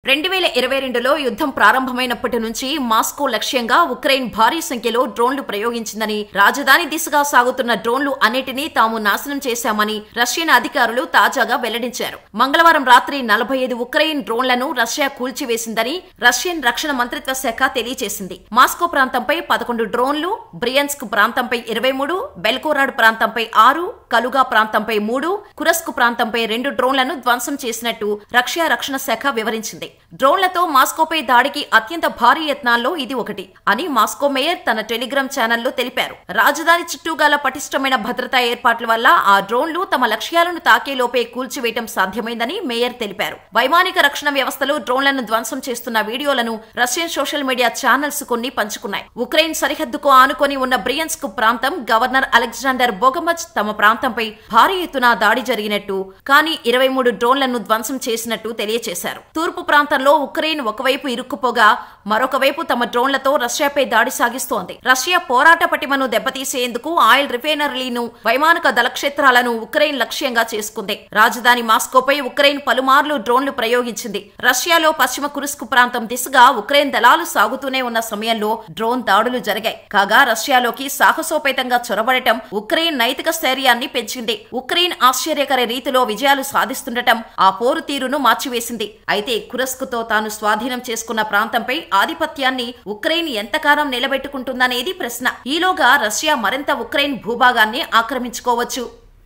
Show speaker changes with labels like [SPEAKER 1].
[SPEAKER 1] 2022లో యుద్ధం ప్రారంభమైనప్పటి నుంచి మాస్కో లక్ష్యంగా ఉక్రెయిన్ భారీ సంఖ్యలో డ్రోన్లు ప్రయోగించిందని, రాజధాని దిశగా సాగుతున్న డ్రోన్లు అన్నిటినీ తాము నాశనం చేశామని రష్యన్ అధికారులు తాజాగా వెల్లడించారు. మంగళవారం రాత్రి 45 ఉక్రెయిన్ డ్రోన్లను రష్యా కూల్చివేసిందని రష్యన్ రక్షణ మంత్రిత్వ శాఖ తెలియజేసింది. మాస్కో ప్రాంతంపై 11 డ్రోన్లు, బ్రియన్స్క్ ప్రాంతంపై 23, బెల్గోరాడ్ ప్రాంతంపై 6, కలుగా ప్రాంతంపై 3, కురస్క్ ప్రాంతంపై 2 డ్రోన్లను ధ్వంసం చేసినట్టు రష్యా రక్షణ శాఖ వివరించింది. డ్రోన్లతో మాస్కోపై దాడికి అత్యంత భారీ యత్నాల్లో ఇది ఒకటి అని మాస్కో మేయర్ తన టెలిగ్రామ్ ఛానల్లో తెలిపారు. రాజధాని చుట్టూ గల పటిష్టమైన భద్రతా ఏర్పాట్ల వల్ల ఆ డ్రోన్లు తమ లక్ష్యాలను తాకేలోపే కూల్చివేయటం సాధ్యమైందని మేయర్ తెలిపారు. వైమానిక రక్షణ వ్యవస్థలు డ్రోన్లను ధ్వంసం చేస్తున్న వీడియోలను రష్యన్ సోషల్ మీడియా ఛానల్స్ కొన్ని పంచుకున్నాయి. ఉక్రెయిన్ సరిహద్దుకు ఆనుకొని ఉన్న బ్రియన్స్క్ ప్రాంతం గవర్నర్ అలెగ్జాండర్ బోగమచ్ తమ ప్రాంతంపై భారీ ఎత్తున దాడి జరిగినట్టు, కానీ 23 డ్రోన్లను ధ్వంసం చేసినట్టు తెలియజేశారు. తూర్పు ప్రాంతంలో ఉక్రెయిన్ ఒకవైపు ఇరుక్కుపోగా మరొక వైపు తమ డ్రోన్లతో రష్యాపై దాడి సాగిస్తోంది. రష్యా పోరాట పటిమను దెబ్బతీసేందుకు ఆయిల్ రిఫైనరీలను, వైమానిక దళక్షేత్రాలను ఉక్రెయిన్ లక్ష్యంగా చేసుకుంది. రాజధాని మాస్కోపై ఉక్రెయిన్ పలుమార్లు డ్రోన్లు ప్రయోగించింది. రష్యాలో పశ్చిమ కురుస్క్ ప్రాంతం దిశగా ఉక్రెయిన్ దళాలు సాగుతూనే ఉన్న సమయంలో డ్రోన్ దాడులు జరిగాయి. కాగా రష్యాలోకి సాహసోపేతంగా చొరబడటం ఉక్రెయిన్ నైతిక స్థైర్యాన్ని పెంచింది. ఉక్రెయిన్ ఆశ్చర్యకర రీతిలో విజయాలు సాధిస్తుండటం ఆ పోరు తీరును మార్చివేసింది. అయితే కురస్క్ తో తాను స్వాధీనం చేసుకున్న ప్రాంతంపై ఆధిపత్యాన్ని ఉక్రెయిన్ ఎంతకాలం నిలబెట్టుకుంటుందనేది ప్రశ్న. ఈలోగా రష్యా మరింత ఉక్రెయిన్ భూభాగాన్ని ఆక్రమించుకోవచ్చు.